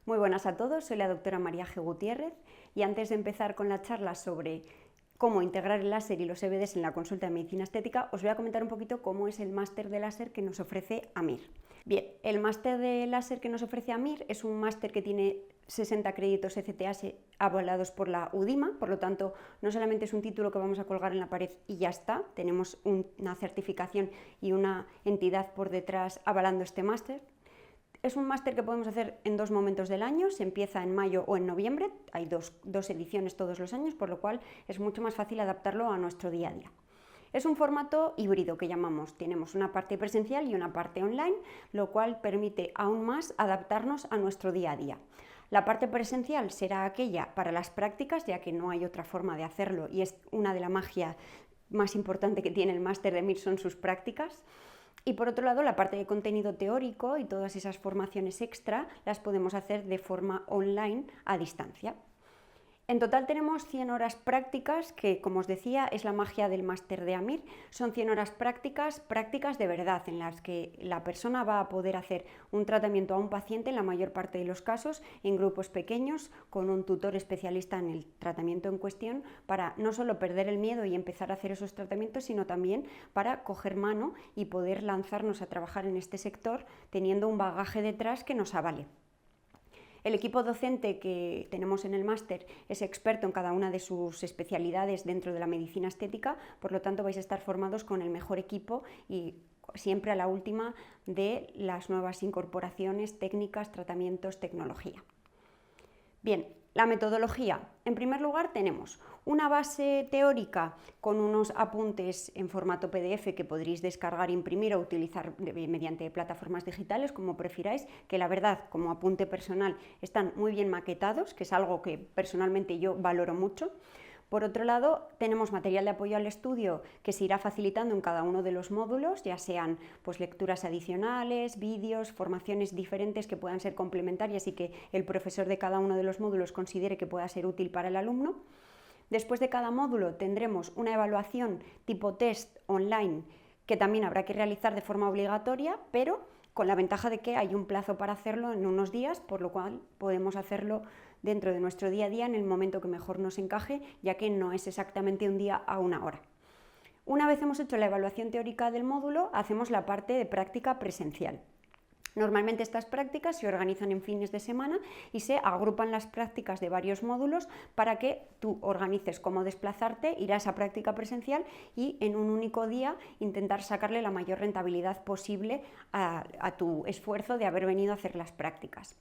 Muy buenas a todos, soy la doctora María G. Gutiérrez y antes de empezar con la charla sobre cómo integrar el láser y los EBDs en la consulta de medicina estética, os voy a comentar un poquito cómo es el máster de láser que nos ofrece AMIR. Bien, el máster de láser que nos ofrece AMIR es un máster que tiene 60 créditos ECTS avalados por la UDIMA, por lo tanto no solamente es un título que vamos a colgar en la pared y ya está, tenemos una certificación y una entidad por detrás avalando este máster. Es un máster que podemos hacer en dos momentos del año, se empieza en mayo o en noviembre, hay dos ediciones todos los años, por lo cual es mucho más fácil adaptarlo a nuestro día a día. Es un formato híbrido que llamamos, tenemos una parte presencial y una parte online, lo cual permite aún más adaptarnos a nuestro día a día. La parte presencial será aquella para las prácticas, ya que no hay otra forma de hacerlo y es una de la magia más importante que tiene el máster de AMIR son sus prácticas. Y por otro lado, la parte de contenido teórico y todas esas formaciones extra las podemos hacer de forma online a distancia. En total tenemos 100 horas prácticas, que como os decía es la magia del máster de AMIR. Son 100 horas prácticas de verdad, en las que la persona va a poder hacer un tratamiento a un paciente en la mayor parte de los casos, en grupos pequeños, con un tutor especialista en el tratamiento en cuestión, para no solo perder el miedo y empezar a hacer esos tratamientos, sino también para coger mano y poder lanzarnos a trabajar en este sector teniendo un bagaje detrás que nos avale. El equipo docente que tenemos en el máster es experto en cada una de sus especialidades dentro de la medicina estética, por lo tanto vais a estar formados con el mejor equipo y siempre a la última de las nuevas incorporaciones, técnicas, tratamientos, tecnología. Bien, la metodología. En primer lugar tenemos una base teórica con unos apuntes en formato PDF que podréis descargar, imprimir o utilizar mediante plataformas digitales como prefiráis, que la verdad como apunte personal están muy bien maquetados, que es algo que personalmente yo valoro mucho. Por otro lado, tenemos material de apoyo al estudio que se irá facilitando en cada uno de los módulos, ya sean pues, lecturas adicionales, vídeos, formaciones diferentes que puedan ser complementarias y que el profesor de cada uno de los módulos considere que pueda ser útil para el alumno. Después de cada módulo tendremos una evaluación tipo test online que también habrá que realizar de forma obligatoria, pero con la ventaja de que hay un plazo para hacerlo en unos días, por lo cual podemos hacerlo dentro de nuestro día a día en el momento que mejor nos encaje, ya que no es exactamente un día a una hora. Una vez hemos hecho la evaluación teórica del módulo, hacemos la parte de práctica presencial. Normalmente estas prácticas se organizan en fines de semana y se agrupan las prácticas de varios módulos para que tú organices cómo desplazarte, ir a esa práctica presencial y en un único día intentar sacarle la mayor rentabilidad posible a tu esfuerzo de haber venido a hacer las prácticas.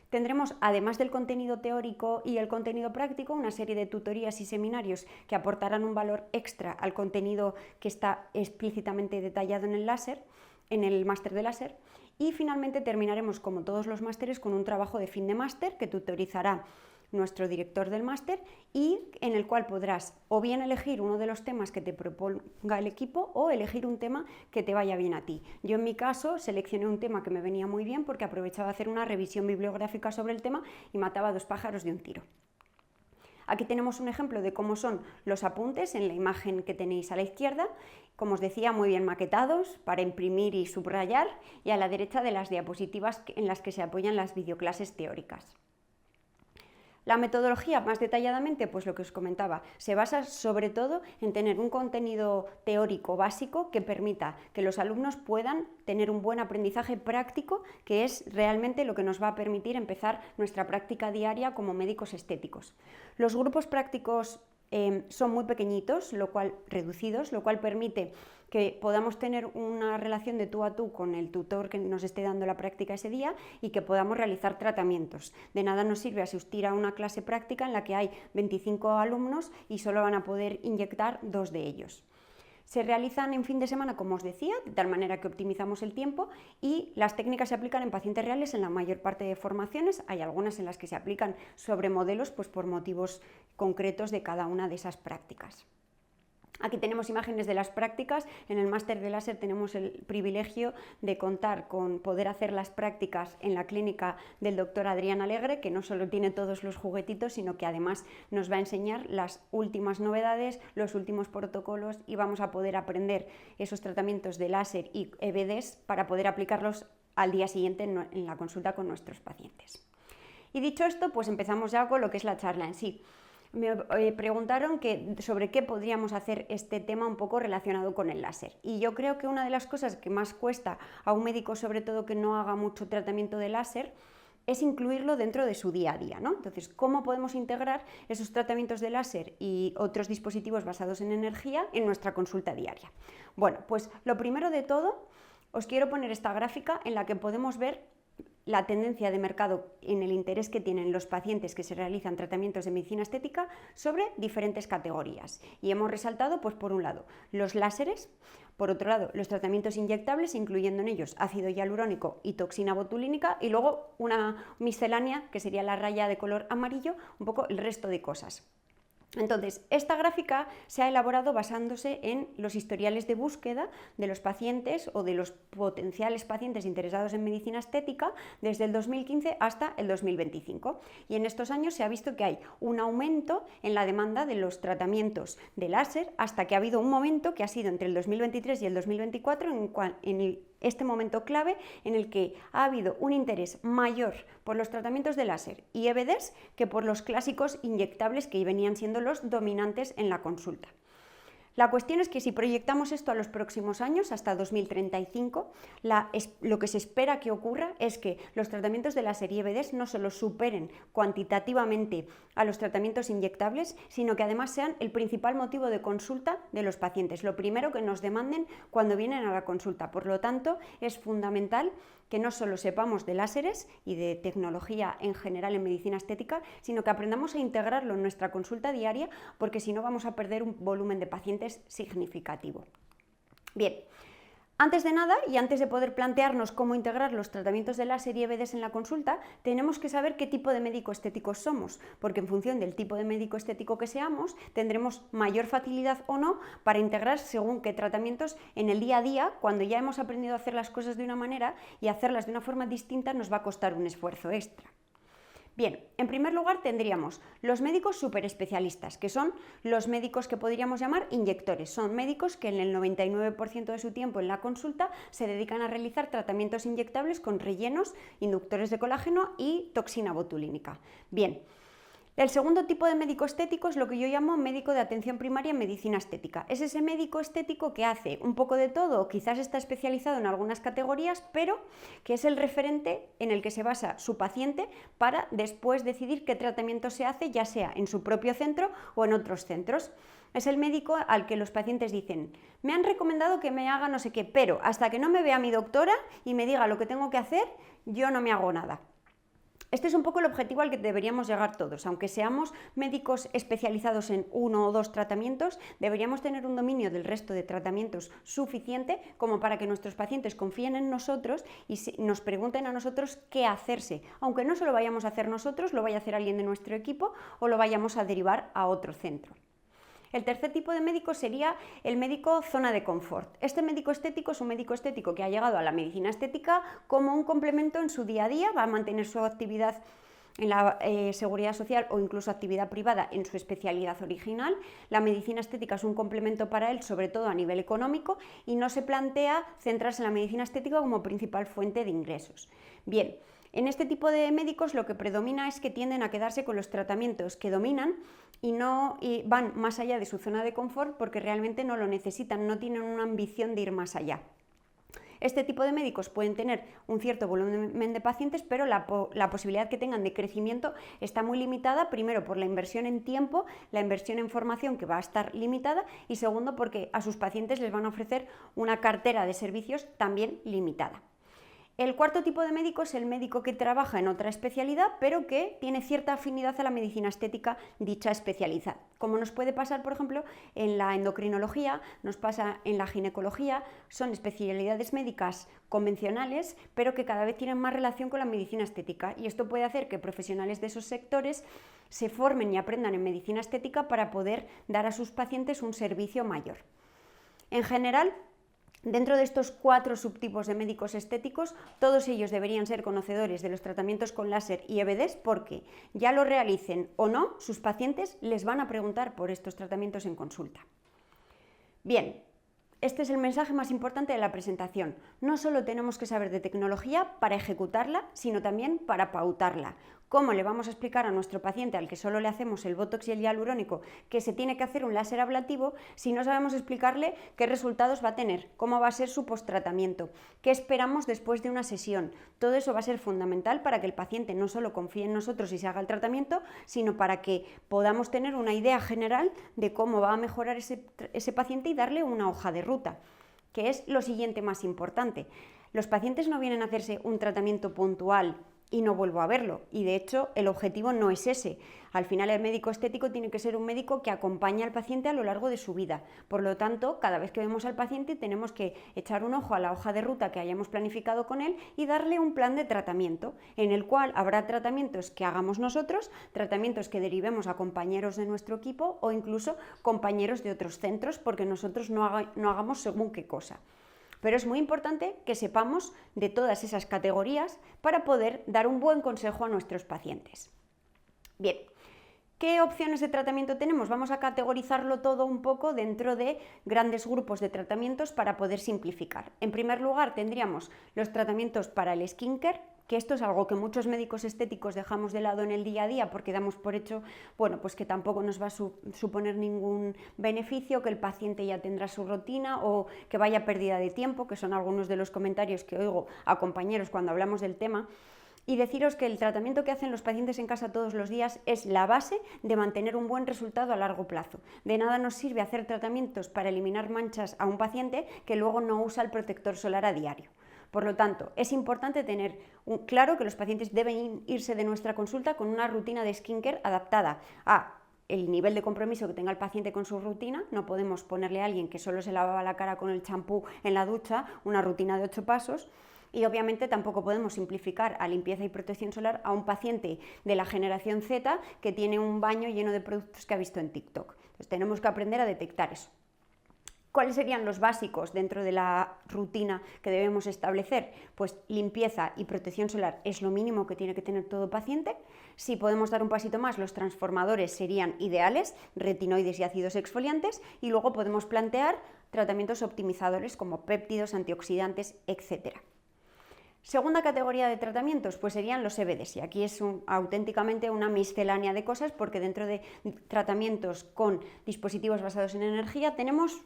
Tendremos, además del contenido teórico y el contenido práctico, una serie de tutorías y seminarios que aportarán un valor extra al contenido que está explícitamente detallado en el láser, en el máster de láser. Y finalmente terminaremos, como todos los másteres, con un trabajo de fin de máster que tutorizará nuestro director del máster y en el cual podrás o bien elegir uno de los temas que te proponga el equipo o elegir un tema que te vaya bien a ti. Yo en mi caso seleccioné un tema que me venía muy bien porque aprovechaba hacer una revisión bibliográfica sobre el tema y mataba dos pájaros de un tiro. Aquí tenemos un ejemplo de cómo son los apuntes en la imagen que tenéis a la izquierda, como os decía, muy bien maquetados para imprimir y subrayar, y a la derecha de las diapositivas en las que se apoyan las videoclases teóricas. La metodología, más detalladamente, pues lo que os comentaba, se basa sobre todo en tener un contenido teórico básico que permita que los alumnos puedan tener un buen aprendizaje práctico, que es realmente lo que nos va a permitir empezar nuestra práctica diaria como médicos estéticos. Los grupos prácticos son muy pequeñitos, reducidos, lo cual permite que podamos tener una relación de tú a tú con el tutor que nos esté dando la práctica ese día y que podamos realizar tratamientos. De nada nos sirve asistir a una clase práctica en la que hay 25 alumnos y solo van a poder inyectar 2 de ellos. Se realizan en fin de semana, como os decía, de tal manera que optimizamos el tiempo y las técnicas se aplican en pacientes reales en la mayor parte de formaciones. Hay algunas en las que se aplican sobre modelos pues por motivos concretos de cada una de esas prácticas. Aquí tenemos imágenes de las prácticas. En el máster de láser tenemos el privilegio de contar con poder hacer las prácticas en la clínica del doctor Adrián Alegre, que no solo tiene todos los juguetitos, sino que además nos va a enseñar las últimas novedades, los últimos protocolos y vamos a poder aprender esos tratamientos de láser y EBDs para poder aplicarlos al día siguiente en la consulta con nuestros pacientes. Y dicho esto, pues empezamos ya con lo que es la charla en sí. Me preguntaron sobre qué podríamos hacer este tema un poco relacionado con el láser. Y yo creo que una de las cosas que más cuesta a un médico, sobre todo que no haga mucho tratamiento de láser, es incluirlo dentro de su día a día, ¿no? Entonces, ¿cómo podemos integrar esos tratamientos de láser y otros dispositivos basados en energía en nuestra consulta diaria? Bueno, pues lo primero de todo, os quiero poner esta gráfica en la que podemos ver la tendencia de mercado en el interés que tienen los pacientes que se realizan tratamientos de medicina estética sobre diferentes categorías. Y hemos resaltado, pues por un lado, los láseres, por otro lado, los tratamientos inyectables, incluyendo en ellos ácido hialurónico y toxina botulínica, y luego una miscelánea, que sería la raya de color amarillo, un poco el resto de cosas. Entonces, esta gráfica se ha elaborado basándose en los historiales de búsqueda de los pacientes o de los potenciales pacientes interesados en medicina estética desde el 2015 hasta el 2025. Y en estos años se ha visto que hay un aumento en la demanda de los tratamientos de láser, hasta que ha habido un momento que ha sido entre el 2023 y el 2024 en este momento clave en el que ha habido un interés mayor por los tratamientos de láser y EVDs que por los clásicos inyectables que venían siendo los dominantes en la consulta. La cuestión es que si proyectamos esto a los próximos años, hasta 2035, lo que se espera que ocurra es que los tratamientos de láser y EVDs no solo superen cuantitativamente a los tratamientos inyectables, sino que además sean el principal motivo de consulta de los pacientes, lo primero que nos demanden cuando vienen a la consulta. Por lo tanto, es fundamental que no solo sepamos de láseres y de tecnología en general en medicina estética, sino que aprendamos a integrarlo en nuestra consulta diaria, porque si no vamos a perder un volumen de pacientes significativo. Bien, antes de nada y antes de poder plantearnos cómo integrar los tratamientos de láser y EVDs en la consulta, tenemos que saber qué tipo de médico estético somos, porque en función del tipo de médico estético que seamos, tendremos mayor facilidad o no para integrar según qué tratamientos en el día a día, cuando ya hemos aprendido a hacer las cosas de una manera y hacerlas de una forma distinta nos va a costar un esfuerzo extra. Bien, en primer lugar tendríamos los médicos superespecialistas, que son los médicos que podríamos llamar inyectores. Son médicos que en el 99% de su tiempo en la consulta se dedican a realizar tratamientos inyectables con rellenos, inductores de colágeno y toxina botulínica. Bien. El segundo tipo de médico estético es lo que yo llamo médico de atención primaria en medicina estética. Es ese médico estético que hace un poco de todo, quizás está especializado en algunas categorías, pero que es el referente en el que se basa su paciente para después decidir qué tratamiento se hace, ya sea en su propio centro o en otros centros. Es el médico al que los pacientes dicen: me han recomendado que me haga no sé qué, pero hasta que no me vea mi doctora y me diga lo que tengo que hacer, yo no me hago nada. Este es un poco el objetivo al que deberíamos llegar todos. Aunque seamos médicos especializados en uno o dos tratamientos, deberíamos tener un dominio del resto de tratamientos suficiente como para que nuestros pacientes confíen en nosotros y nos pregunten a nosotros qué hacerse. Aunque no se lo vayamos a hacer nosotros, lo vaya a hacer alguien de nuestro equipo o lo vayamos a derivar a otro centro. El tercer tipo de médico sería el médico zona de confort. Este médico estético es un médico estético que ha llegado a la medicina estética como un complemento en su día a día, va a mantener su actividad en la seguridad social o incluso actividad privada en su especialidad original. La medicina estética es un complemento para él, sobre todo a nivel económico, y no se plantea centrarse en la medicina estética como principal fuente de ingresos. Bien. En este tipo de médicos lo que predomina es que tienden a quedarse con los tratamientos que dominan y van más allá de su zona de confort porque realmente no lo necesitan, no tienen una ambición de ir más allá. Este tipo de médicos pueden tener un cierto volumen de pacientes, pero la posibilidad que tengan de crecimiento está muy limitada, primero por la inversión en tiempo, la inversión en formación que va a estar limitada y segundo porque a sus pacientes les van a ofrecer una cartera de servicios también limitada. El cuarto tipo de médico es el médico que trabaja en otra especialidad, pero que tiene cierta afinidad a la medicina estética dicha especialidad. Como nos puede pasar, por ejemplo, en la endocrinología, nos pasa en la ginecología, son especialidades médicas convencionales, pero que cada vez tienen más relación con la medicina estética. Y esto puede hacer que profesionales de esos sectores se formen y aprendan en medicina estética para poder dar a sus pacientes un servicio mayor. En general, dentro de estos 4 subtipos de médicos estéticos, todos ellos deberían ser conocedores de los tratamientos con láser y EVDs porque, ya lo realicen o no, sus pacientes les van a preguntar por estos tratamientos en consulta. Bien, este es el mensaje más importante de la presentación. No solo tenemos que saber de tecnología para ejecutarla, sino también para pautarla. ¿Cómo le vamos a explicar a nuestro paciente al que solo le hacemos el Botox y el hialurónico que se tiene que hacer un láser ablativo si no sabemos explicarle qué resultados va a tener, cómo va a ser su posttratamiento, qué esperamos después de una sesión? Todo eso va a ser fundamental para que el paciente no solo confíe en nosotros y se haga el tratamiento, sino para que podamos tener una idea general de cómo va a mejorar ese paciente y darle una hoja de ruta, que es lo siguiente más importante. Los pacientes no vienen a hacerse un tratamiento puntual y no vuelvo a verlo, y de hecho el objetivo no es ese. Al final el médico estético tiene que ser un médico que acompañe al paciente a lo largo de su vida. Por lo tanto, cada vez que vemos al paciente tenemos que echar un ojo a la hoja de ruta que hayamos planificado con él y darle un plan de tratamiento, en el cual habrá tratamientos que hagamos nosotros, tratamientos que derivemos a compañeros de nuestro equipo o incluso compañeros de otros centros, porque nosotros no hagamos según qué cosa. Pero es muy importante que sepamos de todas esas categorías para poder dar un buen consejo a nuestros pacientes. Bien, ¿qué opciones de tratamiento tenemos? Vamos a categorizarlo todo un poco dentro de grandes grupos de tratamientos para poder simplificar. En primer lugar, tendríamos los tratamientos para el skincare, que esto es algo que muchos médicos estéticos dejamos de lado en el día a día porque damos por hecho, bueno, pues que tampoco nos va a suponer ningún beneficio, que el paciente ya tendrá su rutina o que vaya pérdida de tiempo, que son algunos de los comentarios que oigo a compañeros cuando hablamos del tema. Y deciros que el tratamiento que hacen los pacientes en casa todos los días es la base de mantener un buen resultado a largo plazo. De nada nos sirve hacer tratamientos para eliminar manchas a un paciente que luego no usa el protector solar a diario. Por lo tanto, es importante tener claro que los pacientes deben irse de nuestra consulta con una rutina de skincare adaptada a el nivel de compromiso que tenga el paciente con su rutina. No podemos ponerle a alguien que solo se lavaba la cara con el champú en la ducha una rutina de 8 pasos. Y obviamente tampoco podemos simplificar a limpieza y protección solar a un paciente de la generación Z que tiene un baño lleno de productos que ha visto en TikTok. Entonces tenemos que aprender a detectar eso. ¿Cuáles serían los básicos dentro de la rutina que debemos establecer? Pues limpieza y protección solar es lo mínimo que tiene que tener todo paciente. Si podemos dar un pasito más, los transformadores serían ideales, retinoides y ácidos exfoliantes, y luego podemos plantear tratamientos optimizadores como péptidos, antioxidantes, etc. Segunda categoría de tratamientos, pues serían los CBDs, y aquí es auténticamente una miscelánea de cosas, porque dentro de tratamientos con dispositivos basados en energía tenemos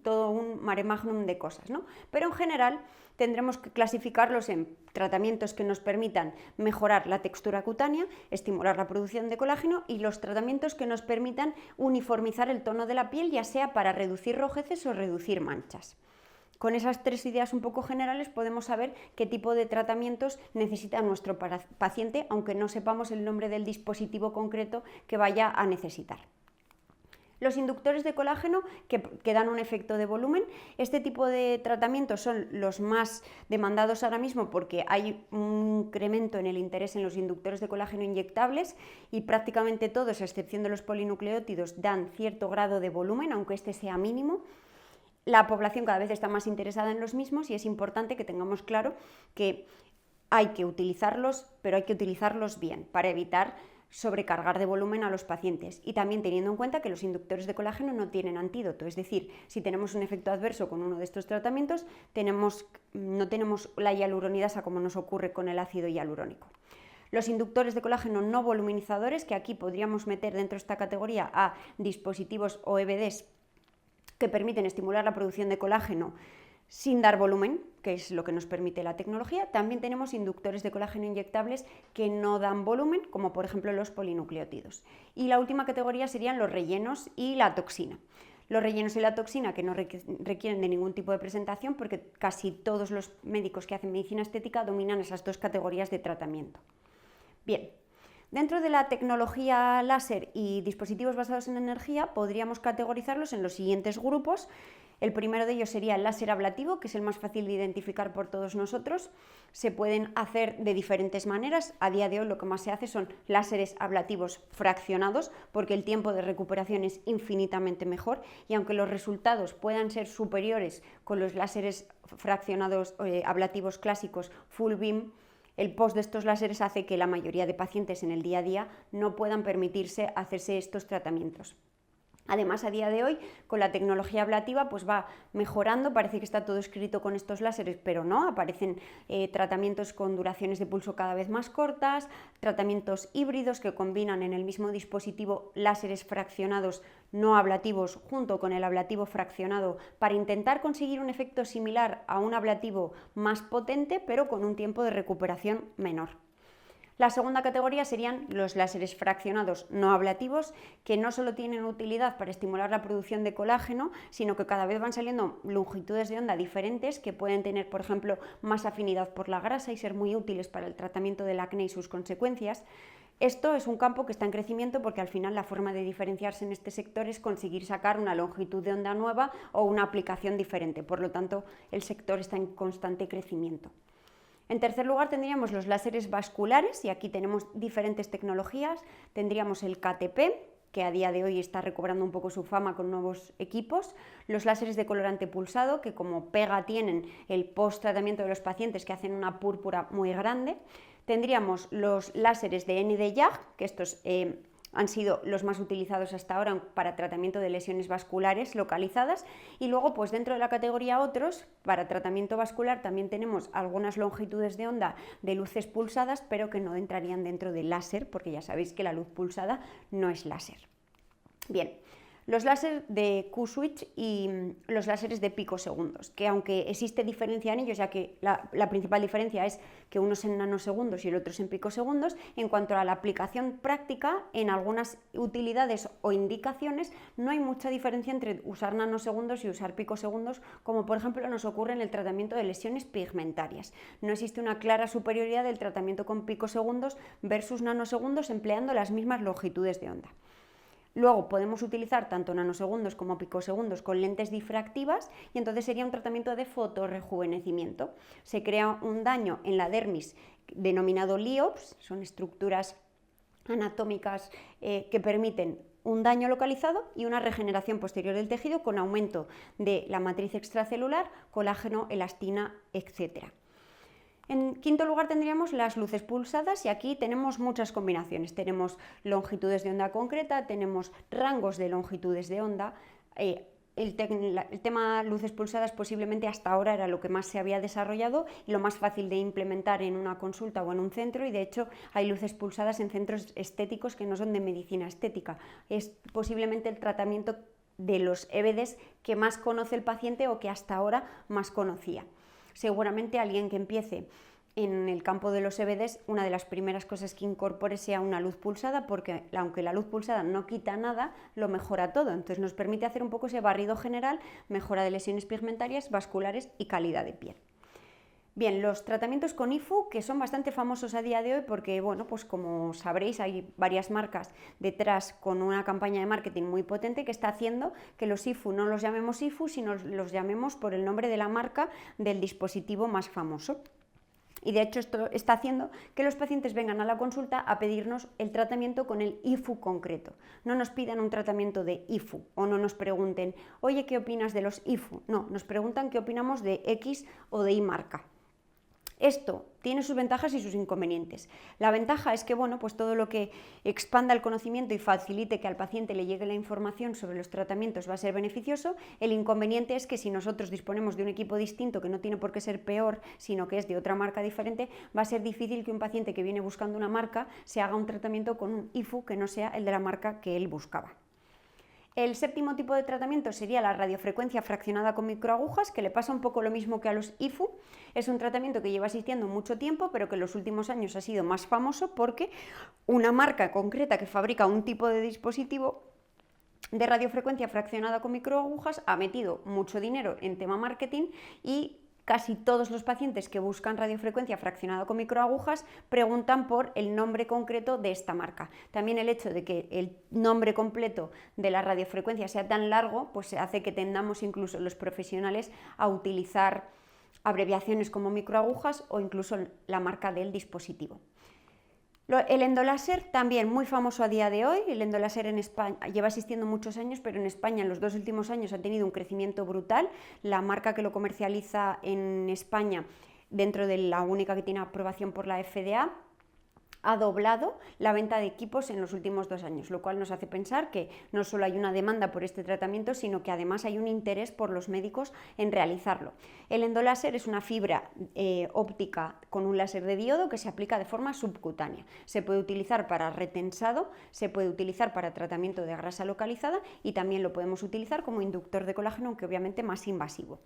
todo un mare magnum de cosas, ¿no? Pero en general tendremos que clasificarlos en tratamientos que nos permitan mejorar la textura cutánea, estimular la producción de colágeno, y los tratamientos que nos permitan uniformizar el tono de la piel, ya sea para reducir rojeces o reducir manchas. Con esas tres ideas un poco generales podemos saber qué tipo de tratamientos necesita nuestro paciente, aunque no sepamos el nombre del dispositivo concreto que vaya a necesitar. Los inductores de colágeno que dan un efecto de volumen, este tipo de tratamientos son los más demandados ahora mismo porque hay un incremento en el interés en los inductores de colágeno inyectables, y prácticamente todos, a excepción de los polinucleótidos, dan cierto grado de volumen, aunque este sea mínimo. La población cada vez está más interesada en los mismos y es importante que tengamos claro que hay que utilizarlos, pero hay que utilizarlos bien para evitar sobrecargar de volumen a los pacientes, y también teniendo en cuenta que los inductores de colágeno no tienen antídoto, es decir, si tenemos un efecto adverso con uno de estos tratamientos, no tenemos la hialuronidasa como nos ocurre con el ácido hialurónico. Los inductores de colágeno no voluminizadores, que aquí podríamos meter dentro de esta categoría a dispositivos o EBDs que permiten estimular la producción de colágeno sin dar volumen, que es lo que nos permite la tecnología. También tenemos inductores de colágeno inyectables que no dan volumen, como por ejemplo los polinucleótidos. Y la última categoría serían los rellenos y la toxina. Los rellenos y la toxina, que no requieren de ningún tipo de presentación, porque casi todos los médicos que hacen medicina estética dominan esas dos categorías de tratamiento. Bien. Dentro de la tecnología láser y dispositivos basados en energía podríamos categorizarlos en los siguientes grupos. El primero de ellos sería el láser ablativo, que es el más fácil de identificar por todos nosotros. Se pueden hacer de diferentes maneras. A día de hoy lo que más se hace son láseres ablativos fraccionados, porque el tiempo de recuperación es infinitamente mejor, y aunque los resultados puedan ser superiores con los láseres fraccionados ablativos clásicos full beam, el post de estos láseres hace que la mayoría de pacientes en el día a día no puedan permitirse hacerse estos tratamientos. Además, a día de hoy, con la tecnología ablativa, pues va mejorando, parece que está todo escrito con estos láseres, pero no, aparecen tratamientos con duraciones de pulso cada vez más cortas, tratamientos híbridos que combinan en el mismo dispositivo láseres fraccionados no ablativos junto con el ablativo fraccionado para intentar conseguir un efecto similar a un ablativo más potente, pero con un tiempo de recuperación menor. La segunda categoría serían los láseres fraccionados no ablativos, que no solo tienen utilidad para estimular la producción de colágeno, sino que cada vez van saliendo longitudes de onda diferentes que pueden tener, por ejemplo, más afinidad por la grasa y ser muy útiles para el tratamiento del acné y sus consecuencias. Esto es un campo que está en crecimiento porque al final la forma de diferenciarse en este sector es conseguir sacar una longitud de onda nueva o una aplicación diferente. Por lo tanto, el sector está en constante crecimiento. En tercer lugar tendríamos los láseres vasculares y aquí tenemos diferentes tecnologías. Tendríamos el KTP, que a día de hoy está recobrando un poco su fama con nuevos equipos, los láseres de colorante pulsado, que como pega tienen el post-tratamiento de los pacientes que hacen una púrpura muy grande. Tendríamos los láseres de Nd:YAG, que estos han sido los más utilizados hasta ahora para tratamiento de lesiones vasculares localizadas, y luego pues dentro de la categoría otros, para tratamiento vascular también tenemos algunas longitudes de onda de luces pulsadas, pero que no entrarían dentro del láser, porque ya sabéis que la luz pulsada no es láser. Bien, los láseres de Q-switch y los láseres de picosegundos, que aunque existe diferencia en ellos, ya que la principal diferencia es que uno es en nanosegundos y el otro es en picosegundos, en cuanto a la aplicación práctica, en algunas utilidades o indicaciones no hay mucha diferencia entre usar nanosegundos y usar picosegundos, como por ejemplo nos ocurre en el tratamiento de lesiones pigmentarias. No existe una clara superioridad del tratamiento con picosegundos versus nanosegundos empleando las mismas longitudes de onda. Luego podemos utilizar tanto nanosegundos como picosegundos con lentes difractivas y entonces sería un tratamiento de fotorrejuvenecimiento. Se crea un daño en la dermis denominado LIOPS, son estructuras anatómicas que permiten un daño localizado y una regeneración posterior del tejido con aumento de la matriz extracelular, colágeno, elastina, etc. En quinto lugar tendríamos las luces pulsadas y aquí tenemos muchas combinaciones. Tenemos longitudes de onda concreta, tenemos rangos de longitudes de onda. El tema luces pulsadas posiblemente hasta ahora era lo que más se había desarrollado y lo más fácil de implementar en una consulta o en un centro, y de hecho hay luces pulsadas en centros estéticos que no son de medicina estética. Es posiblemente el tratamiento de los EBDs que más conoce el paciente o que hasta ahora más conocía. Seguramente alguien que empiece en el campo de los EBDs, una de las primeras cosas que incorpore sea una luz pulsada, porque aunque la luz pulsada no quita nada, lo mejora todo. Entonces nos permite hacer un poco ese barrido general, mejora de lesiones pigmentarias, vasculares y calidad de piel. Bien, los tratamientos con IFU, que son bastante famosos a día de hoy porque, bueno, pues como sabréis, hay varias marcas detrás con una campaña de marketing muy potente que está haciendo que los IFU no los llamemos IFU, sino los llamemos por el nombre de la marca del dispositivo más famoso. Y de hecho esto está haciendo que los pacientes vengan a la consulta a pedirnos el tratamiento con el IFU concreto. No nos pidan un tratamiento de IFU o no nos pregunten, oye, ¿qué opinas de los IFU? No, nos preguntan qué opinamos de X o de Y marca. Esto tiene sus ventajas y sus inconvenientes. La ventaja es que, bueno, pues todo lo que expanda el conocimiento y facilite que al paciente le llegue la información sobre los tratamientos va a ser beneficioso. El inconveniente es que si nosotros disponemos de un equipo distinto, que no tiene por qué ser peor, sino que es de otra marca diferente, va a ser difícil que un paciente que viene buscando una marca se haga un tratamiento con un IFU que no sea el de la marca que él buscaba. El séptimo tipo de tratamiento sería la radiofrecuencia fraccionada con microagujas, que le pasa un poco lo mismo que a los IFU. Es un tratamiento que lleva existiendo mucho tiempo, pero que en los últimos años ha sido más famoso porque una marca concreta que fabrica un tipo de dispositivo de radiofrecuencia fraccionada con microagujas ha metido mucho dinero en tema marketing y casi todos los pacientes que buscan radiofrecuencia fraccionada con microagujas preguntan por el nombre concreto de esta marca. También el hecho de que el nombre completo de la radiofrecuencia sea tan largo, pues hace que tendamos incluso los profesionales a utilizar abreviaciones como microagujas o incluso la marca del dispositivo. El endoláser también muy famoso a día de hoy. El endoláser en España lleva existiendo muchos años, pero en España en los 2 últimos años ha tenido un crecimiento brutal. La marca que lo comercializa en España, dentro de la única que tiene aprobación por la FDA, ha doblado la venta de equipos en los últimos 2 años, lo cual nos hace pensar que no solo hay una demanda por este tratamiento, sino que además hay un interés por los médicos en realizarlo. El endoláser es una fibra óptica con un láser de diodo que se aplica de forma subcutánea. Se puede utilizar para retensado, se puede utilizar para tratamiento de grasa localizada y también lo podemos utilizar como inductor de colágeno, aunque obviamente más invasivo.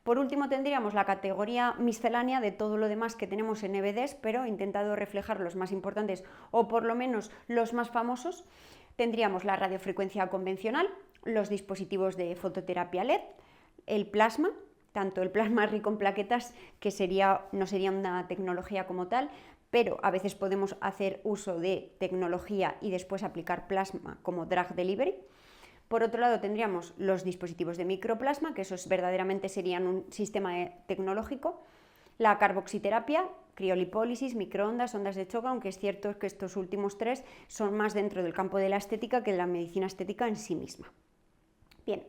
Por último tendríamos la categoría miscelánea de todo lo demás que tenemos en EBDs, pero he intentado reflejar los más importantes o por lo menos los más famosos. Tendríamos la radiofrecuencia convencional, los dispositivos de fototerapia LED, el plasma, tanto el plasma rico en plaquetas, que no sería una tecnología como tal, pero a veces podemos hacer uso de tecnología y después aplicar plasma como drug delivery. Por otro lado tendríamos los dispositivos de microplasma, que esos verdaderamente serían un sistema tecnológico, la carboxiterapia, criolipólisis, microondas, ondas de choque, aunque es cierto que estos últimos 3 son más dentro del campo de la estética que de la medicina estética en sí misma. Bien.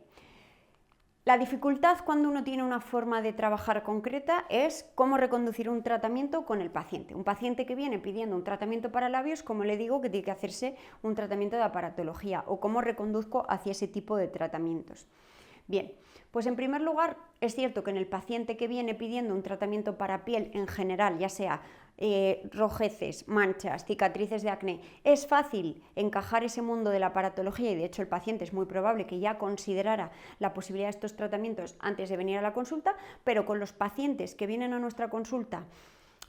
La dificultad cuando uno tiene una forma de trabajar concreta es cómo reconducir un tratamiento con el paciente. Un paciente que viene pidiendo un tratamiento para labios, como le digo, que tiene que hacerse un tratamiento de aparatología, o cómo reconduzco hacia ese tipo de tratamientos. Bien, pues en primer lugar es cierto que en el paciente que viene pidiendo un tratamiento para piel en general, ya sea rojeces, manchas, cicatrices de acné, es fácil encajar ese mundo de la aparatología y de hecho el paciente es muy probable que ya considerara la posibilidad de estos tratamientos antes de venir a la consulta, pero con los pacientes que vienen a nuestra consulta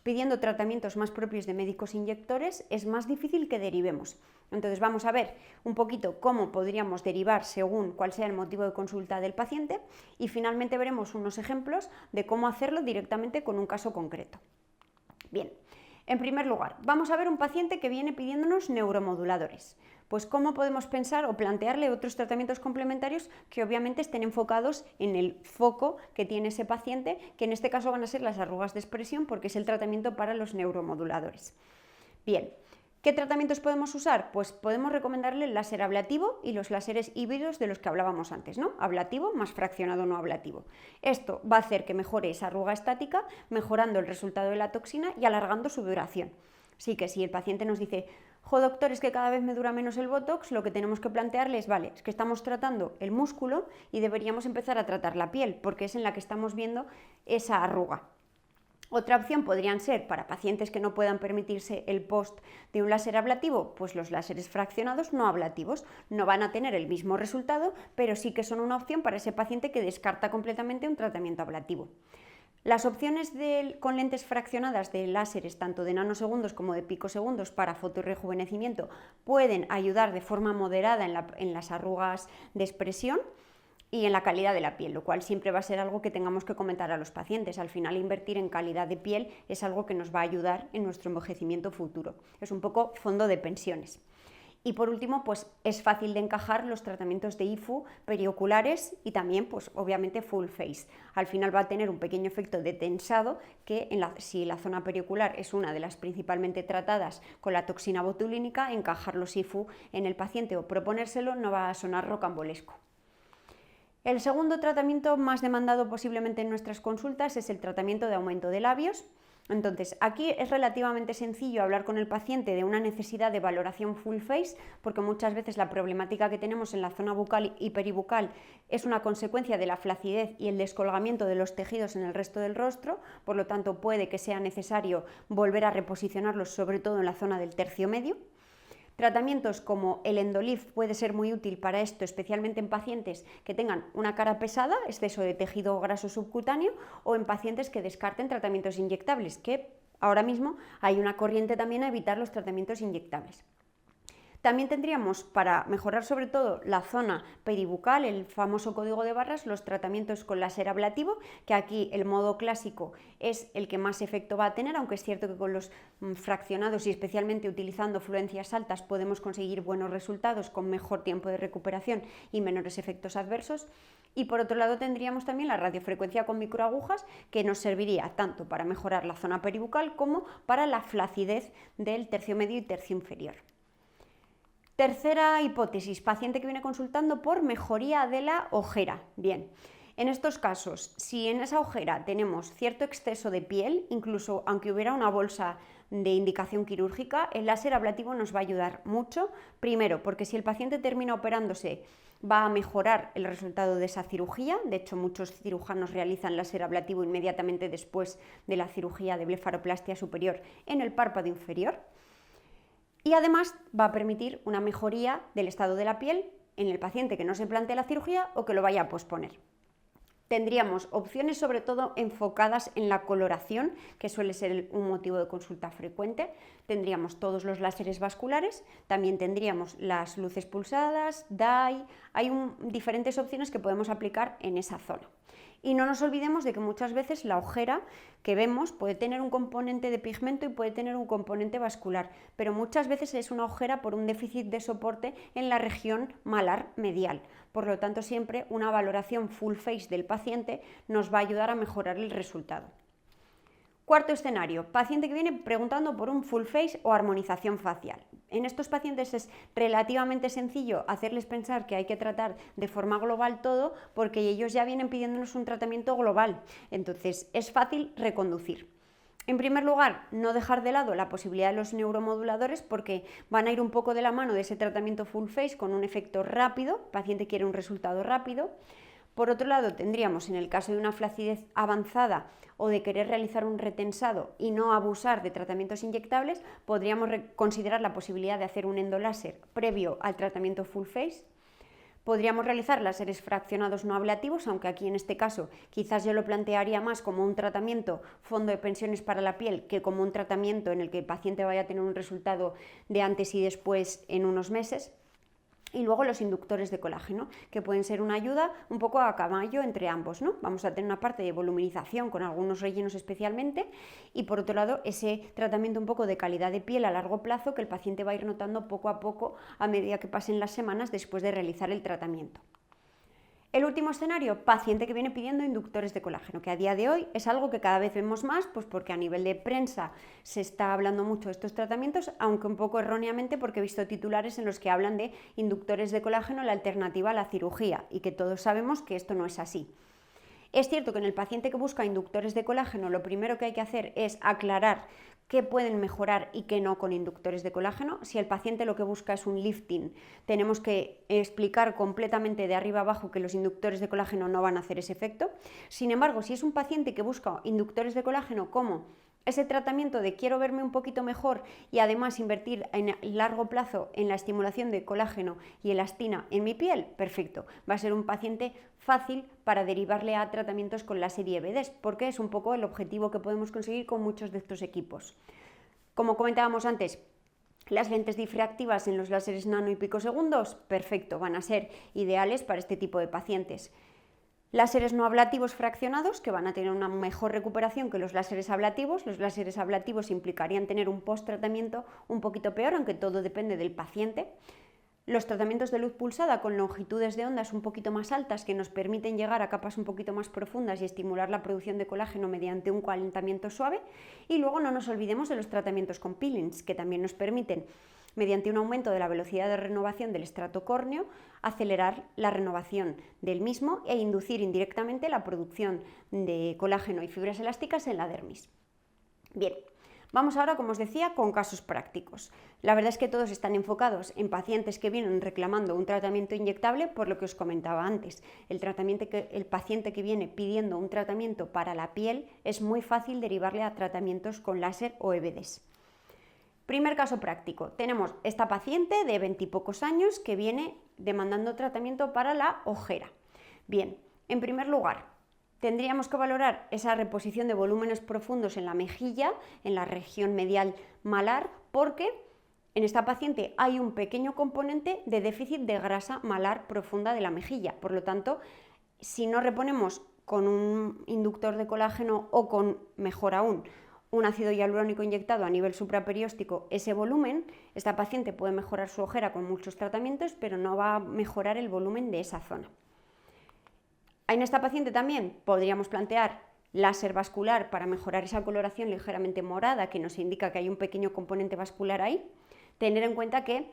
pidiendo tratamientos más propios de médicos inyectores es más difícil que derivemos. Entonces vamos a ver un poquito cómo podríamos derivar según cuál sea el motivo de consulta del paciente y finalmente veremos unos ejemplos de cómo hacerlo directamente con un caso concreto. Bien, en primer lugar, vamos a ver un paciente que viene pidiéndonos neuromoduladores. Pues cómo podemos pensar o plantearle otros tratamientos complementarios que obviamente estén enfocados en el foco que tiene ese paciente, que en este caso van a ser las arrugas de expresión porque es el tratamiento para los neuromoduladores. Bien, ¿qué tratamientos podemos usar? Pues podemos recomendarle el láser ablativo y los láseres híbridos de los que hablábamos antes, ¿no? Ablativo más fraccionado no ablativo. Esto va a hacer que mejore esa arruga estática, mejorando el resultado de la toxina y alargando su duración. Así que si el paciente nos dice, jo doctor, es que cada vez me dura menos el Botox, lo que tenemos que plantearle es, vale, es que estamos tratando el músculo y deberíamos empezar a tratar la piel, porque es en la que estamos viendo esa arruga. Otra opción podrían ser para pacientes que no puedan permitirse el post de un láser ablativo, pues los láseres fraccionados no ablativos no van a tener el mismo resultado, pero sí que son una opción para ese paciente que descarta completamente un tratamiento ablativo. Las opciones con lentes fraccionadas de láseres, tanto de nanosegundos como de picosegundos para fotorrejuvenecimiento, pueden ayudar de forma moderada en las arrugas de expresión y en la calidad de la piel, lo cual siempre va a ser algo que tengamos que comentar a los pacientes. Al final, invertir en calidad de piel es algo que nos va a ayudar en nuestro envejecimiento futuro. Es un poco fondo de pensiones. Y por último, pues es fácil de encajar los tratamientos de IFU perioculares y también, pues obviamente, full face. Al final va a tener un pequeño efecto de tensado que si la zona periocular es una de las principalmente tratadas con la toxina botulínica, encajar los IFU en el paciente o proponérselo no va a sonar rocambolesco. El segundo tratamiento más demandado posiblemente en nuestras consultas es el tratamiento de aumento de labios. Entonces, aquí es relativamente sencillo hablar con el paciente de una necesidad de valoración full face, porque muchas veces la problemática que tenemos en la zona bucal y peribucal es una consecuencia de la flacidez y el descolgamiento de los tejidos en el resto del rostro, por lo tanto puede que sea necesario volver a reposicionarlos, sobre todo en la zona del tercio medio. Tratamientos como el Endolift puede ser muy útil para esto, especialmente en pacientes que tengan una cara pesada, exceso de tejido graso subcutáneo, o en pacientes que descarten tratamientos inyectables, que ahora mismo hay una corriente también a evitar los tratamientos inyectables. También tendríamos, para mejorar sobre todo la zona peribucal, el famoso código de barras, los tratamientos con láser ablativo, que aquí el modo clásico es el que más efecto va a tener, aunque es cierto que con los fraccionados y especialmente utilizando fluencias altas podemos conseguir buenos resultados con mejor tiempo de recuperación y menores efectos adversos. Y por otro lado tendríamos también la radiofrecuencia con microagujas, que nos serviría tanto para mejorar la zona peribucal como para la flacidez del tercio medio y tercio inferior. Tercera hipótesis, paciente que viene consultando por mejoría de la ojera. Bien, En estos casos, si en esa ojera tenemos cierto exceso de piel, incluso aunque hubiera una bolsa de indicación quirúrgica, el láser ablativo nos va a ayudar mucho. Primero, porque si el paciente termina operándose, va a mejorar el resultado de esa cirugía. De hecho, muchos cirujanos realizan láser ablativo inmediatamente después de la cirugía de blefaroplastia superior en el párpado inferior. Y además va a permitir una mejoría del estado de la piel en el paciente que no se plantee la cirugía o que lo vaya a posponer. Tendríamos opciones sobre todo enfocadas en la coloración, que suele ser un motivo de consulta frecuente. Tendríamos todos los láseres vasculares, también tendríamos las luces pulsadas, dye, hay diferentes opciones que podemos aplicar en esa zona. Y no nos olvidemos de que muchas veces la ojera que vemos puede tener un componente de pigmento y puede tener un componente vascular, pero muchas veces es una ojera por un déficit de soporte en la región malar medial. Por lo tanto, siempre una valoración full face del paciente nos va a ayudar a mejorar el resultado. Cuarto escenario, paciente que viene preguntando por un full face o armonización facial. En estos pacientes es relativamente sencillo hacerles pensar que hay que tratar de forma global todo porque ellos ya vienen pidiéndonos un tratamiento global, entonces es fácil reconducir. En primer lugar, no dejar de lado la posibilidad de los neuromoduladores porque van a ir un poco de la mano de ese tratamiento full face con un efecto rápido, el paciente quiere un resultado rápido. Por otro lado, tendríamos, en el caso de una flacidez avanzada o de querer realizar un retensado y no abusar de tratamientos inyectables, podríamos considerar la posibilidad de hacer un endoláser previo al tratamiento full face. Podríamos realizar láseres fraccionados no ablativos, aunque aquí en este caso quizás yo lo plantearía más como un tratamiento fondo de pensiones para la piel que como un tratamiento en el que el paciente vaya a tener un resultado de antes y después en unos meses. Y luego los inductores de colágeno, que pueden ser una ayuda un poco a caballo entre ambos, ¿no? Vamos a tener una parte de voluminización con algunos rellenos especialmente y por otro lado ese tratamiento un poco de calidad de piel a largo plazo que el paciente va a ir notando poco a poco a medida que pasen las semanas después de realizar el tratamiento. El último escenario, paciente que viene pidiendo inductores de colágeno, que a día de hoy es algo que cada vez vemos más, pues porque a nivel de prensa se está hablando mucho de estos tratamientos, aunque un poco erróneamente porque he visto titulares en los que hablan de inductores de colágeno, la alternativa a la cirugía, y que todos sabemos que esto no es así. Es cierto que en el paciente que busca inductores de colágeno lo primero que hay que hacer es aclarar qué pueden mejorar y qué no con inductores de colágeno. Si el paciente lo que busca es un lifting, tenemos que explicar completamente de arriba abajo que los inductores de colágeno no van a hacer ese efecto. Sin embargo, si es un paciente que busca inductores de colágeno como ese tratamiento de quiero verme un poquito mejor y además invertir en largo plazo en la estimulación de colágeno y elastina en mi piel, perfecto. Va a ser un paciente fácil para derivarle a tratamientos con láser y EVDs, porque es un poco el objetivo que podemos conseguir con muchos de estos equipos. Como comentábamos antes, las lentes difractivas en los láseres nano y picosegundos, perfecto, van a ser ideales para este tipo de pacientes. Láseres no ablativos fraccionados, que van a tener una mejor recuperación que los láseres ablativos. Los láseres ablativos implicarían tener un post-tratamiento un poquito peor, aunque todo depende del paciente. Los tratamientos de luz pulsada con longitudes de ondas un poquito más altas que nos permiten llegar a capas un poquito más profundas y estimular la producción de colágeno mediante un calentamiento suave. Y luego no nos olvidemos de los tratamientos con peelings, que también nos permiten, mediante un aumento de la velocidad de renovación del estrato córneo, acelerar la renovación del mismo e inducir indirectamente la producción de colágeno y fibras elásticas en la dermis. Bien, vamos ahora, como os decía, con casos prácticos. La verdad es que todos están enfocados en pacientes que vienen reclamando un tratamiento inyectable, por lo que os comentaba antes. El paciente que viene pidiendo un tratamiento para la piel es muy fácil derivarle a tratamientos con láser o EVDs. Primer caso práctico, tenemos esta paciente de 20 y pocos años que viene demandando tratamiento para la ojera. Bien, en primer lugar, tendríamos que valorar esa reposición de volúmenes profundos en la mejilla, en la región medial malar, porque en esta paciente hay un pequeño componente de déficit de grasa malar profunda de la mejilla. Por lo tanto, si no reponemos con un inductor de colágeno o con, mejor aún, un ácido hialurónico inyectado a nivel supraperióstico ese volumen, esta paciente puede mejorar su ojera con muchos tratamientos, pero no va a mejorar el volumen de esa zona. En esta paciente también podríamos plantear láser vascular para mejorar esa coloración ligeramente morada que nos indica que hay un pequeño componente vascular ahí. Tener en cuenta que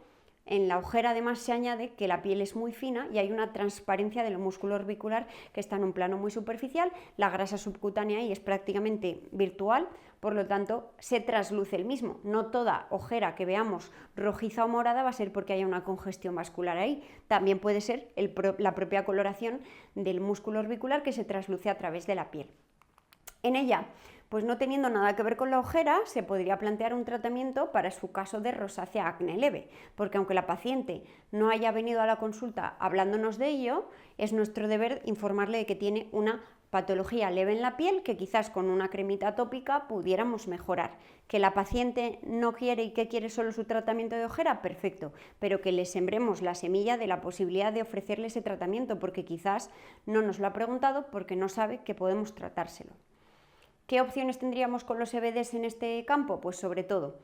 En la ojera además se añade que la piel es muy fina y hay una transparencia del músculo orbicular que está en un plano muy superficial, la grasa subcutánea ahí es prácticamente virtual, por lo tanto se trasluce el mismo. No toda ojera que veamos rojiza o morada va a ser porque haya una congestión vascular ahí, también puede ser la propia coloración del músculo orbicular que se trasluce a través de la piel. En ella, pues no teniendo nada que ver con la ojera, se podría plantear un tratamiento para su caso de rosácea acné leve, porque aunque la paciente no haya venido a la consulta hablándonos de ello, es nuestro deber informarle de que tiene una patología leve en la piel que quizás con una cremita tópica pudiéramos mejorar. Que la paciente no quiere y que quiere solo su tratamiento de ojera, perfecto, pero que le sembremos la semilla de la posibilidad de ofrecerle ese tratamiento, porque quizás no nos lo ha preguntado porque no sabe que podemos tratárselo. ¿Qué opciones tendríamos con los EBDs en este campo? Pues sobre todo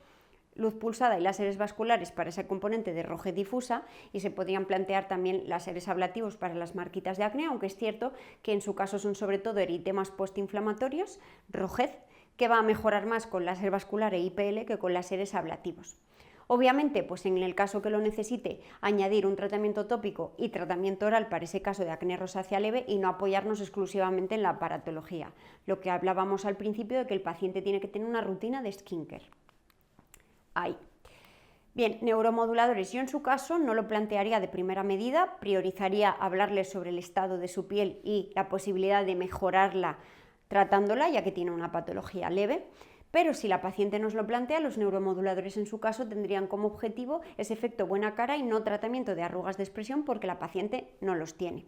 luz pulsada y láseres vasculares para ese componente de rojez difusa, y se podrían plantear también láseres ablativos para las marquitas de acné, aunque es cierto que en su caso son sobre todo eritemas postinflamatorios, rojez, que va a mejorar más con láser vascular e IPL que con láseres ablativos. Obviamente, pues en el caso que lo necesite, añadir un tratamiento tópico y tratamiento oral para ese caso de acné rosácea leve y no apoyarnos exclusivamente en la aparatología, lo que hablábamos al principio de que el paciente tiene que tener una rutina de skincare. Ahí. Bien, neuromoduladores, yo en su caso no lo plantearía de primera medida, priorizaría hablarles sobre el estado de su piel y la posibilidad de mejorarla tratándola, ya que tiene una patología leve. Pero si la paciente nos lo plantea, los neuromoduladores en su caso tendrían como objetivo ese efecto buena cara y no tratamiento de arrugas de expresión porque la paciente no los tiene.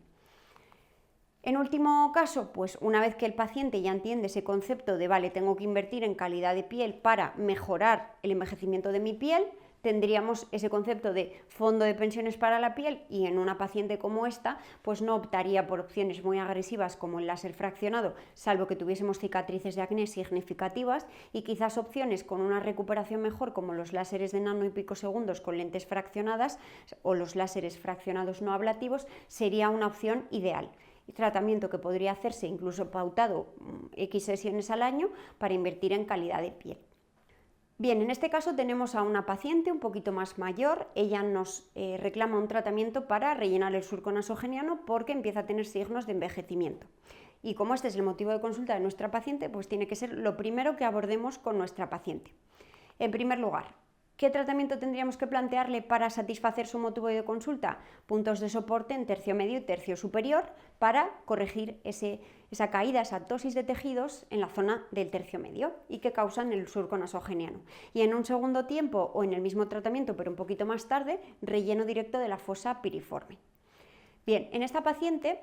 En último caso, pues una vez que el paciente ya entiende ese concepto de vale, tengo que invertir en calidad de piel para mejorar el envejecimiento de mi piel, tendríamos ese concepto de fondo de pensiones para la piel, y en una paciente como esta, pues no optaría por opciones muy agresivas como el láser fraccionado, salvo que tuviésemos cicatrices de acné significativas, y quizás opciones con una recuperación mejor como los láseres de nano y picosegundos con lentes fraccionadas o los láseres fraccionados no ablativos sería una opción ideal. Tratamiento que podría hacerse incluso pautado X sesiones al año para invertir en calidad de piel. Bien, en este caso tenemos a una paciente un poquito más mayor. Ella nos reclama un tratamiento para rellenar el surco nasogeniano porque empieza a tener signos de envejecimiento. Y como este es el motivo de consulta de nuestra paciente, pues tiene que ser lo primero que abordemos con nuestra paciente. En primer lugar, ¿qué tratamiento tendríamos que plantearle para satisfacer su motivo de consulta? Puntos de soporte en tercio medio y tercio superior para corregir esa caída, esa tosis de tejidos en la zona del tercio medio y que causan el surco nasogeniano. Y en un segundo tiempo o en el mismo tratamiento, pero un poquito más tarde, relleno directo de la fosa piriforme. Bien, en esta paciente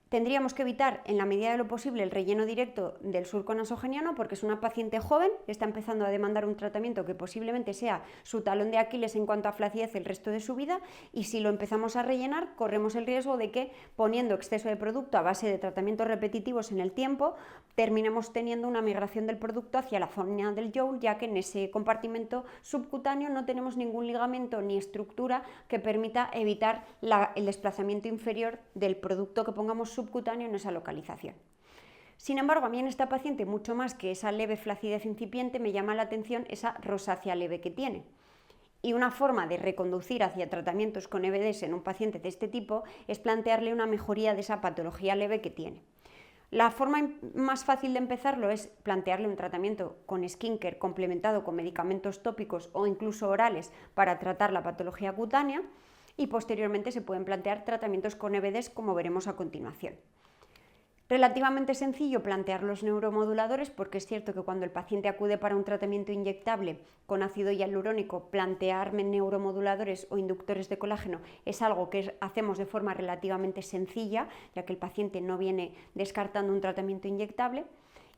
tendríamos que evitar en la medida de lo posible el relleno directo del surco nasogeniano porque es una paciente joven, está empezando a demandar un tratamiento que posiblemente sea su talón de Aquiles en cuanto a flacidez el resto de su vida, y si lo empezamos a rellenar corremos el riesgo de que poniendo exceso de producto a base de tratamientos repetitivos en el tiempo terminemos teniendo una migración del producto hacia la zona del joule, ya que en ese compartimento subcutáneo no tenemos ningún ligamento ni estructura que permita evitar el desplazamiento inferior del producto que pongamos subcutáneo en esa localización. Sin embargo, a mí en esta paciente, mucho más que esa leve flacidez incipiente, me llama la atención esa rosácea leve que tiene. Y una forma de reconducir hacia tratamientos con EBDs en un paciente de este tipo es plantearle una mejoría de esa patología leve que tiene. La forma más fácil de empezarlo es plantearle un tratamiento con skincare complementado con medicamentos tópicos o incluso orales para tratar la patología cutánea, y posteriormente se pueden plantear tratamientos con EBDs como veremos a continuación. Relativamente sencillo plantear los neuromoduladores porque es cierto que cuando el paciente acude para un tratamiento inyectable con ácido hialurónico, plantearme neuromoduladores o inductores de colágeno es algo que hacemos de forma relativamente sencilla, ya que el paciente no viene descartando un tratamiento inyectable.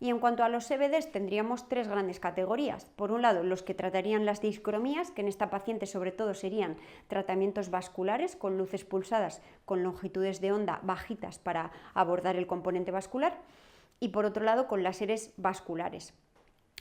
Y en cuanto a los EBDs tendríamos tres grandes categorías. Por un lado, los que tratarían las discromías, que en esta paciente sobre todo serían tratamientos vasculares con luces pulsadas con longitudes de onda bajitas para abordar el componente vascular, y por otro lado con láseres vasculares.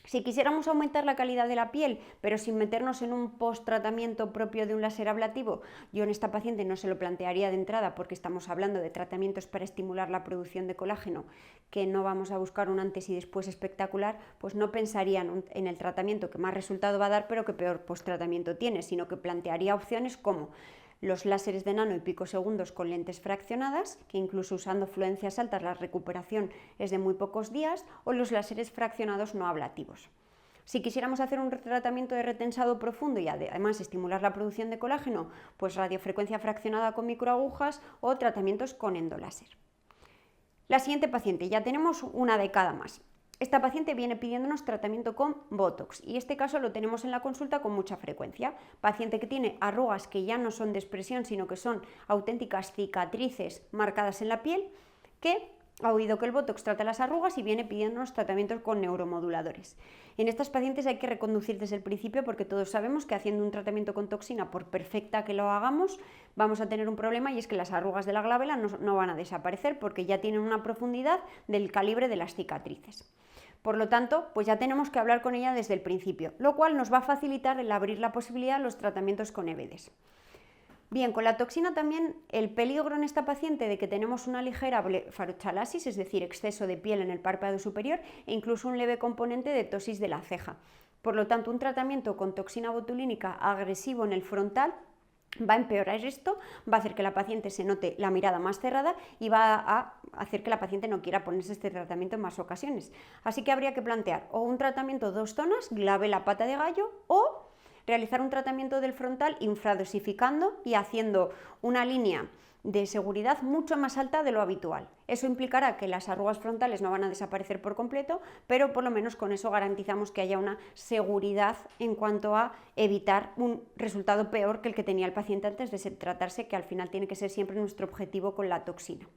Si quisiéramos aumentar la calidad de la piel, pero sin meternos en un post-tratamiento propio de un láser ablativo, yo en esta paciente no se lo plantearía de entrada porque estamos hablando de tratamientos para estimular la producción de colágeno, que no vamos a buscar un antes y después espectacular, pues no pensaría en el tratamiento que más resultado va a dar pero que peor post-tratamiento tiene, sino que plantearía opciones como los láseres de nano y picosegundos con lentes fraccionadas, que incluso usando fluencias altas la recuperación es de muy pocos días, o los láseres fraccionados no ablativos. Si quisiéramos hacer un tratamiento de retensado profundo y además estimular la producción de colágeno, pues radiofrecuencia fraccionada con microagujas o tratamientos con endoláser. La siguiente paciente, ya tenemos una de cada más. Esta paciente viene pidiéndonos tratamiento con Botox y este caso lo tenemos en la consulta con mucha frecuencia. Paciente que tiene arrugas que ya no son de expresión, sino que son auténticas cicatrices marcadas en la piel, que ha oído que el Botox trata las arrugas y viene pidiéndonos tratamientos con neuromoduladores. En estas pacientes hay que reconducir desde el principio porque todos sabemos que haciendo un tratamiento con toxina, por perfecta que lo hagamos, vamos a tener un problema y es que las arrugas de la glabela no van a desaparecer porque ya tienen una profundidad del calibre de las cicatrices. Por lo tanto, pues ya tenemos que hablar con ella desde el principio, lo cual nos va a facilitar el abrir la posibilidad de los tratamientos con EBDs. Bien, con la toxina también el peligro en esta paciente de que tenemos una ligera blefarochalasis, es decir, exceso de piel en el párpado superior e incluso un leve componente de ptosis de la ceja. Por lo tanto, un tratamiento con toxina botulínica agresivo en el frontal va a empeorar esto, va a hacer que la paciente se note la mirada más cerrada y va a hacer que la paciente no quiera ponerse este tratamiento en más ocasiones. Así que habría que plantear o un tratamiento 2 zonas, glabela pata de gallo, o realizar un tratamiento del frontal infradosificando y haciendo una línea de seguridad mucho más alta de lo habitual. Eso implicará que las arrugas frontales no van a desaparecer por completo, pero por lo menos con eso garantizamos que haya una seguridad en cuanto a evitar un resultado peor que el que tenía el paciente antes de tratarse, que al final tiene que ser siempre nuestro objetivo con la toxina.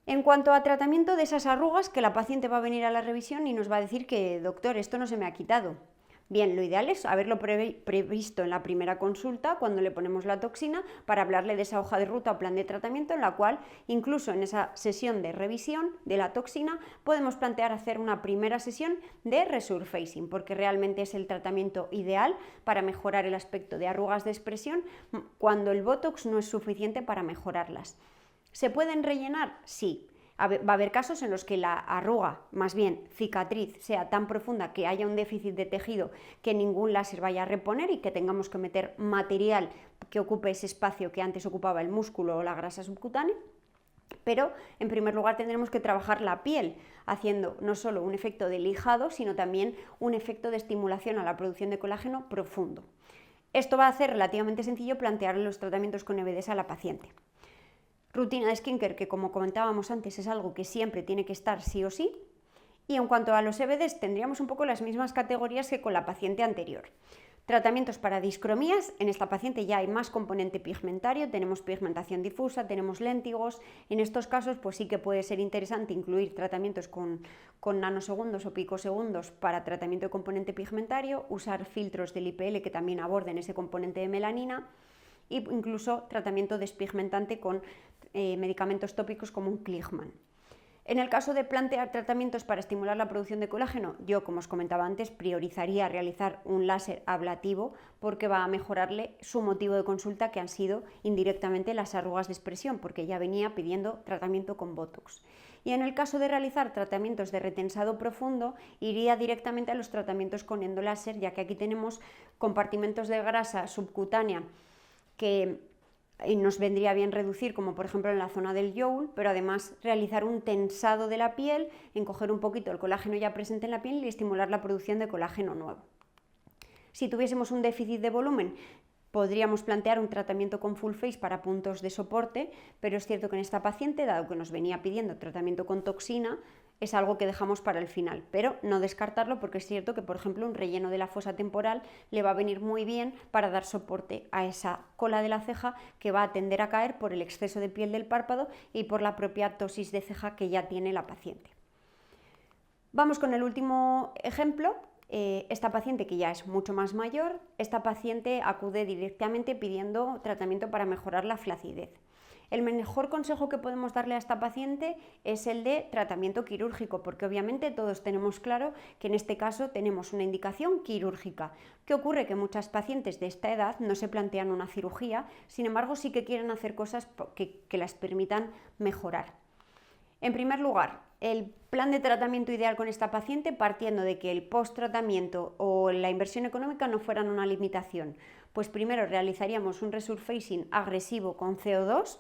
En cuanto a tratamiento de esas arrugas, que la paciente va a venir a la revisión y nos va a decir que, doctor, esto no se me ha quitado. Bien, lo ideal es haberlo previsto en la primera consulta cuando le ponemos la toxina para hablarle de esa hoja de ruta o plan de tratamiento en la cual incluso en esa sesión de revisión de la toxina podemos plantear hacer una primera sesión de resurfacing porque realmente es el tratamiento ideal para mejorar el aspecto de arrugas de expresión cuando el Botox no es suficiente para mejorarlas. ¿Se pueden rellenar? Sí. Va a haber casos en los que la arruga, más bien cicatriz, sea tan profunda que haya un déficit de tejido que ningún láser vaya a reponer y que tengamos que meter material que ocupe ese espacio que antes ocupaba el músculo o la grasa subcutánea. Pero en primer lugar tendremos que trabajar la piel haciendo no solo un efecto de lijado, sino también un efecto de estimulación a la producción de colágeno profundo. Esto va a hacer relativamente sencillo plantear los tratamientos con EBDs a la paciente. Rutina de skincare, que como comentábamos antes es algo que siempre tiene que estar sí o sí. Y en cuanto a los EBDs tendríamos un poco las mismas categorías que con la paciente anterior. Tratamientos para discromías, en esta paciente ya hay más componente pigmentario, tenemos pigmentación difusa, tenemos léntigos. En estos casos pues sí que puede ser interesante incluir tratamientos con nanosegundos o picosegundos para tratamiento de componente pigmentario, usar filtros del IPL que también aborden ese componente de melanina e incluso tratamiento despigmentante con medicamentos tópicos como un Kligman. En el caso de plantear tratamientos para estimular la producción de colágeno, yo, como os comentaba antes, priorizaría realizar un láser ablativo porque va a mejorarle su motivo de consulta, que han sido indirectamente las arrugas de expresión, porque ya venía pidiendo tratamiento con Botox. Y en el caso de realizar tratamientos de retensado profundo, iría directamente a los tratamientos con endoláser, ya que aquí tenemos compartimentos de grasa subcutánea que nos vendría bien reducir, como por ejemplo en la zona del jowl, pero además realizar un tensado de la piel, encoger un poquito el colágeno ya presente en la piel y estimular la producción de colágeno nuevo. Si tuviésemos un déficit de volumen, podríamos plantear un tratamiento con full face para puntos de soporte, pero es cierto que en esta paciente, dado que nos venía pidiendo tratamiento con toxina, es algo que dejamos para el final, pero no descartarlo porque es cierto que, por ejemplo, un relleno de la fosa temporal le va a venir muy bien para dar soporte a esa cola de la ceja que va a tender a caer por el exceso de piel del párpado y por la propia ptosis de ceja que ya tiene la paciente. Vamos con el último ejemplo. Esta paciente, que ya es mucho más mayor, esta paciente acude directamente pidiendo tratamiento para mejorar la flacidez. El mejor consejo que podemos darle a esta paciente es el de tratamiento quirúrgico, porque obviamente todos tenemos claro que en este caso tenemos una indicación quirúrgica. ¿Qué ocurre? Que muchas pacientes de esta edad no se plantean una cirugía, sin embargo sí que quieren hacer cosas que las permitan mejorar. En primer lugar, el plan de tratamiento ideal con esta paciente, partiendo de que el post-tratamiento o la inversión económica no fueran una limitación. Pues primero realizaríamos un resurfacing agresivo con CO2.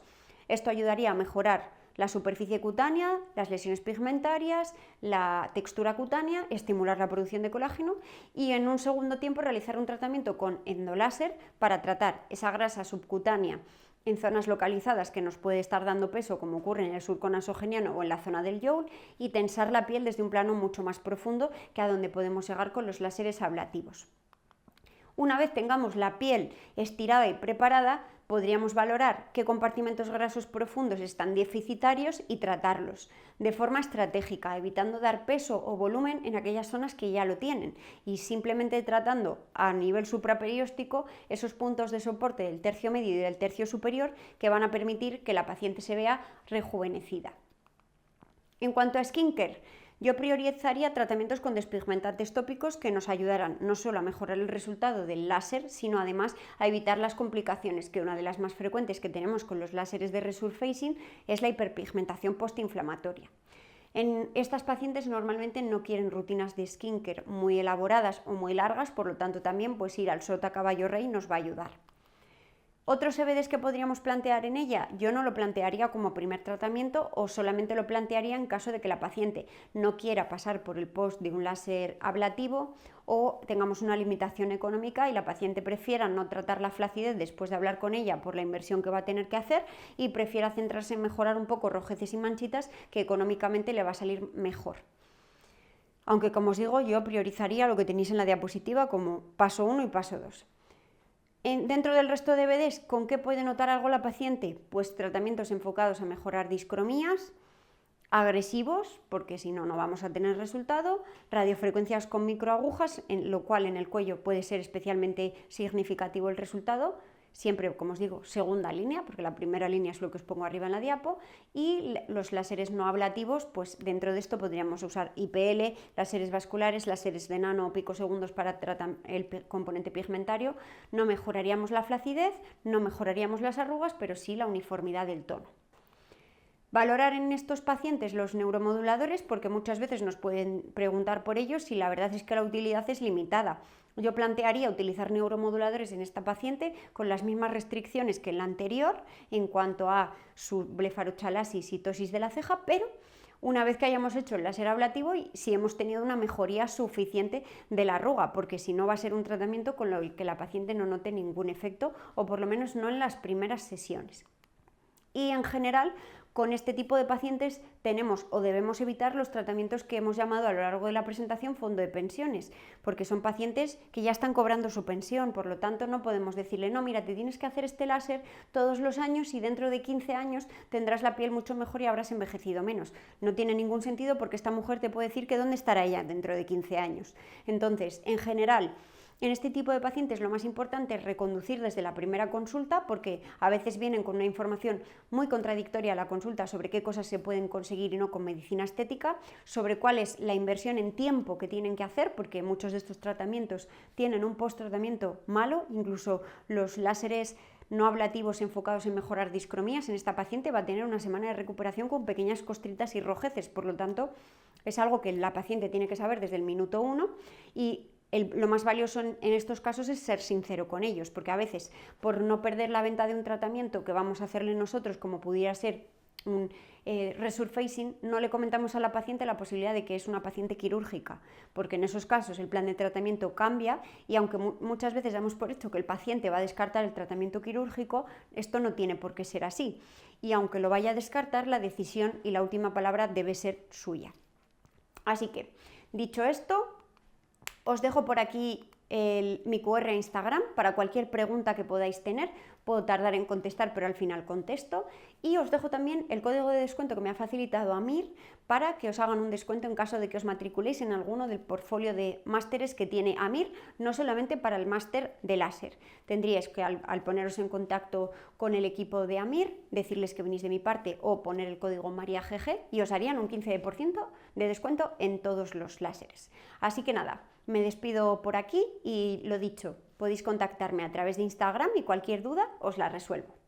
Esto ayudaría a mejorar la superficie cutánea, las lesiones pigmentarias, la textura cutánea, estimular la producción de colágeno y en un segundo tiempo realizar un tratamiento con endoláser para tratar esa grasa subcutánea en zonas localizadas que nos puede estar dando peso, como ocurre en el surco nasogeniano o en la zona del jowl, y tensar la piel desde un plano mucho más profundo que a donde podemos llegar con los láseres ablativos. Una vez tengamos la piel estirada y preparada, podríamos valorar qué compartimentos grasos profundos están deficitarios y tratarlos de forma estratégica, evitando dar peso o volumen en aquellas zonas que ya lo tienen y simplemente tratando a nivel supraperióstico esos puntos de soporte del tercio medio y del tercio superior que van a permitir que la paciente se vea rejuvenecida. En cuanto a skincare, yo priorizaría tratamientos con despigmentantes tópicos que nos ayudarán no solo a mejorar el resultado del láser, sino además a evitar las complicaciones, que una de las más frecuentes que tenemos con los láseres de resurfacing es la hiperpigmentación postinflamatoria. En estas pacientes normalmente no quieren rutinas de skincare muy elaboradas o muy largas, por lo tanto también pues ir al sota caballo rey nos va a ayudar. ¿Otros CBDs que podríamos plantear en ella? Yo no lo plantearía como primer tratamiento o solamente lo plantearía en caso de que la paciente no quiera pasar por el post de un láser ablativo o tengamos una limitación económica y la paciente prefiera no tratar la flacidez después de hablar con ella por la inversión que va a tener que hacer y prefiera centrarse en mejorar un poco rojeces y manchitas que económicamente le va a salir mejor. Aunque como os digo, yo priorizaría lo que tenéis en la diapositiva como paso 1 y paso 2. Dentro del resto de BDs, ¿con qué puede notar algo la paciente? Pues tratamientos enfocados a mejorar discromías, agresivos, porque si no, no vamos a tener resultado, radiofrecuencias con microagujas, en lo cual en el cuello puede ser especialmente significativo el resultado, siempre, como os digo, segunda línea, porque la primera línea es lo que os pongo arriba en la diapo, y los láseres no ablativos, pues dentro de esto podríamos usar IPL, láseres vasculares, láseres de nano o picosegundos para tratar el componente pigmentario. No mejoraríamos la flacidez, no mejoraríamos las arrugas, pero sí la uniformidad del tono. Valorar en estos pacientes los neuromoduladores, porque muchas veces nos pueden preguntar por ellos y la verdad es que la utilidad es limitada. Yo plantearía utilizar neuromoduladores en esta paciente con las mismas restricciones que en la anterior en cuanto a su blefarochalasis y tosis de la ceja, pero una vez que hayamos hecho el láser ablativo y si hemos tenido una mejoría suficiente de la arruga, porque si no va a ser un tratamiento con el que la paciente no note ningún efecto o por lo menos no en las primeras sesiones. Y en general, con este tipo de pacientes tenemos o debemos evitar los tratamientos que hemos llamado a lo largo de la presentación fondo de pensiones, porque son pacientes que ya están cobrando su pensión, por lo tanto no podemos decirle, no, mira, te tienes que hacer este láser todos los años y dentro de 15 años tendrás la piel mucho mejor y habrás envejecido menos. No tiene ningún sentido porque esta mujer te puede decir que dónde estará ella dentro de 15 años. Entonces, en general, en este tipo de pacientes lo más importante es reconducir desde la primera consulta porque a veces vienen con una información muy contradictoria a la consulta sobre qué cosas se pueden conseguir y no con medicina estética, sobre cuál es la inversión en tiempo que tienen que hacer porque muchos de estos tratamientos tienen un post-tratamiento malo, incluso los láseres no ablativos enfocados en mejorar discromías en esta paciente va a tener una semana de recuperación con pequeñas costritas y rojeces, por lo tanto es algo que la paciente tiene que saber desde el minuto 1 y lo más valioso en estos casos es ser sincero con ellos, porque a veces por no perder la venta de un tratamiento que vamos a hacerle nosotros, como pudiera ser un resurfacing, no le comentamos a la paciente la posibilidad de que es una paciente quirúrgica, porque en esos casos el plan de tratamiento cambia y aunque muchas veces damos por hecho que el paciente va a descartar el tratamiento quirúrgico, esto no tiene por qué ser así. Y aunque lo vaya a descartar, la decisión y la última palabra debe ser suya. Así que, dicho esto, os dejo por aquí mi QR a Instagram para cualquier pregunta que podáis tener. Puedo tardar en contestar, pero al final contesto. Y os dejo también el código de descuento que me ha facilitado Amir para que os hagan un descuento en caso de que os matriculéis en alguno del portfolio de másteres que tiene Amir, no solamente para el máster de láser. Tendríais que al poneros en contacto con el equipo de Amir, decirles que venís de mi parte o poner el código MariaGG y os harían un 15% de descuento en todos los láseres. Así que nada, me despido por aquí y lo dicho, podéis contactarme a través de Instagram y cualquier duda os la resuelvo.